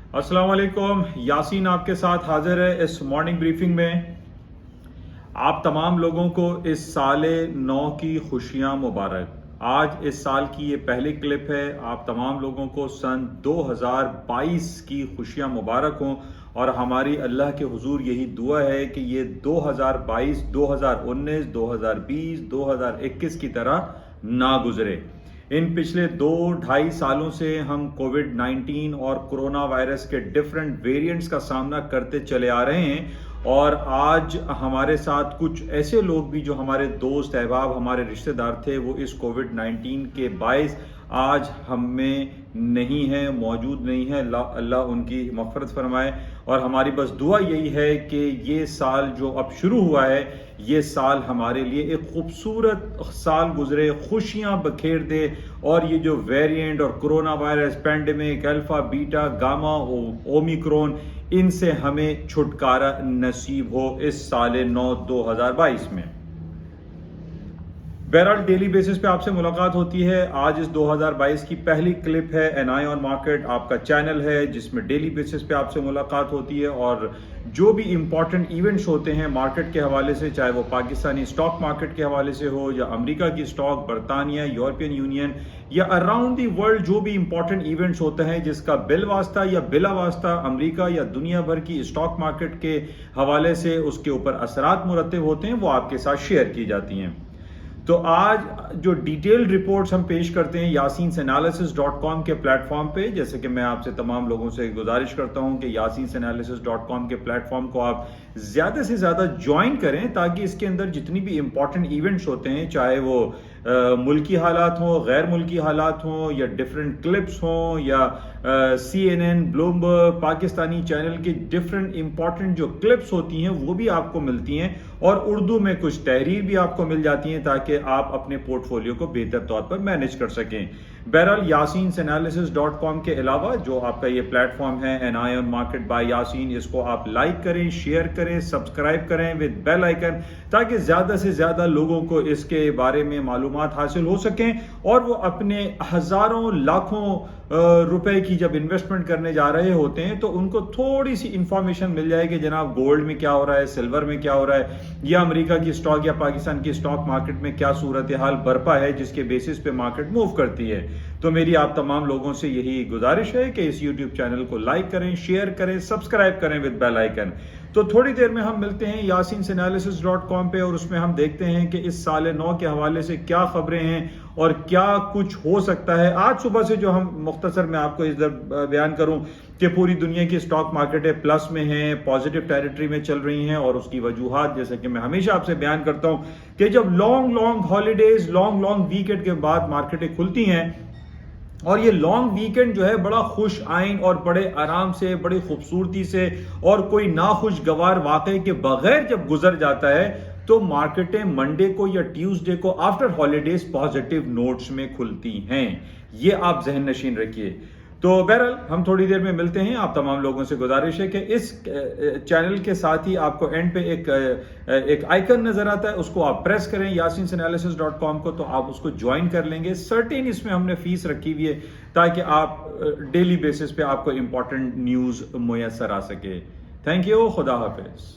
अस्सलाम वालेकुम। यासीन आपके साथ हाजिर है इस मॉर्निंग ब्रीफिंग में। आप तमाम लोगों को इस साल नौ की खुशियां मुबारक। आज इस साल की ये पहली क्लिप है। आप तमाम लोगों को सन 2022 की खुशियां मुबारक हों और हमारी अल्लाह के हुजूर यही दुआ है कि ये 2022, 2019, 2020, 2021 की तरह ना गुजरे। इन पिछले 2-2.5 सालों से हम कोविड 19 और कोरोना वायरस के डिफरेंट वेरिएंट्स का सामना करते चले आ रहे हैं और आज हमारे साथ कुछ ऐसे लोग भी जो हमारे दोस्त अहबाब हमारे रिश्तेदार थे वो इस कोविड 19 के बायस आज हम में नहीं है, मौजूद नहीं है। अल्लाह उनकी मग़फ़िरत फरमाए और हमारी बस दुआ यही है कि ये साल जो अब शुरू हुआ है ये साल हमारे लिए एक खूबसूरत साल गुजरे, खुशियां बखेर दे और ये जो वेरिएंट और corona virus, pandemic, alpha, beta, gamma, Omicron, इनसे हमें छुटकारा नसीब हो इस साल नौ 2022 में। बहरहाल डेली बेसिस पे आपसे मुलाकात होती है। आज इस 2022 की पहली क्लिप है। एन आई ऑन मार्केट आपका चैनल है जिसमें डेली बेसिस पे आपसे मुलाकात होती है और जो भी इंपॉर्टेंट इवेंट्स होते हैं मार्केट के हवाले से, चाहे वो पाकिस्तानी स्टॉक मार्केट के हवाले से हो या अमेरिका की स्टॉक, बरतानिया, यूरोपियन यूनियन या अराउंड दी वर्ल्ड जो भी इंपॉर्टेंट इवेंट्स होते हैं जिसका बिल वास्ता या बिला वास्ता अमेरिका या दुनिया भर की स्टॉक मार्केट के हवाले से उसके ऊपर असरात मुरतब होते हैं वो आपके साथ शेयर की जाती हैं। तो आज जो डिटेल्ड रिपोर्ट्स हम पेश करते हैं yasinanalysis.com के प्लेटफॉर्म पे, जैसे कि मैं आपसे तमाम लोगों से गुजारिश करता हूं कि yasinanalysis.com के प्लेटफॉर्म को आप ज़्यादा से ज़्यादा ज्वाइन करें ताकि इसके अंदर जितनी भी इंपॉर्टेंट इवेंट्स होते हैं, चाहे वो मुल्की हालात हों, गैर मुल्की हालात हों या डिफरेंट क्लिप्स हों या CNN, ब्लूमबर्ग, पाकिस्तानी चैनल की डिफरेंट इंपॉर्टेंट जो क्लिप्स होती हैं वो भी आपको मिलती हैं और उर्दू में कुछ तहरीर भी आपको मिल जाती हैं ताकि आप अपने पोर्टफोलियो को बेहतर तौर पर मैनेज कर सकें। बहरहाल yasinanalysis.com के अलावा जो आपका ये प्लेटफॉर्म है an eye on market by Yaseen, इसको आप लाइक करें, शेयर करें, सब्सक्राइब करें विद बेल आइकन ताकि ज़्यादा से ज़्यादा लोगों को इसके बारे में मालूमात हासिल हो सकें और वो अपने हज़ारों लाखों रुपए की जब इन्वेस्टमेंट करने जा रहे होते हैं तो उनको थोड़ी सी इंफॉर्मेशन मिल जाए कि जनाब गोल्ड में क्या हो रहा है, सिल्वर में क्या हो रहा है या अमेरिका की स्टॉक या पाकिस्तान की स्टॉक मार्केट में क्या सूरत हाल बरपा है जिसके बेसिस पे मार्केट मूव करती है। तो मेरी आप तमाम लोगों से यही गुजारिश है कि इस यूट्यूब चैनल को लाइक करें, शेयर करें, सब्सक्राइब करें विद बेल आइकन। तो थोड़ी देर में हम मिलते हैं yasinanalysis.com पे और उसमें हम देखते हैं कि इस साल नौ के हवाले से क्या खबरें हैं और क्या कुछ हो सकता है। आज सुबह से जो हम मुख्तसर में आपको इधर बयान करूं कि पूरी दुनिया की स्टॉक मार्केटें प्लस में हैं, पॉजिटिव टेरिटरी में चल रही हैं और उसकी वजूहात जैसे कि मैं हमेशा आपसे बयान करता हूं कि जब लॉन्ग हॉलीडेज, लॉन्ग वीकेंड के बाद मार्केटें खुलती हैं और ये लॉन्ग वीकेंड जो है बड़ा खुश आइन और बड़े आराम से, बड़ी खूबसूरती से और कोई नाखुशगवार वाक़े के बगैर जब गुजर जाता है तो मार्केटें मंडे को या ट्यूसडे को आफ्टर हॉलीडेज पॉजिटिव नोट्स में खुलती हैं। ये आप जहन नशीन रखिए। तो बहरहाल हम थोड़ी देर में मिलते हैं। आप तमाम लोगों से गुजारिश है कि इस चैनल के साथ ही आपको एंड पे एक आइकन नजर आता है, उसको आप प्रेस करें yasinanalysis.com को, तो आप उसको ज्वाइन कर लेंगे। सर्टेन इसमें हमने फीस रखी हुई है ताकि आप डेली बेसिस पे आपको इंपॉर्टेंट न्यूज मुयसर आ सके। थैंक यू, खुदा हाफिज।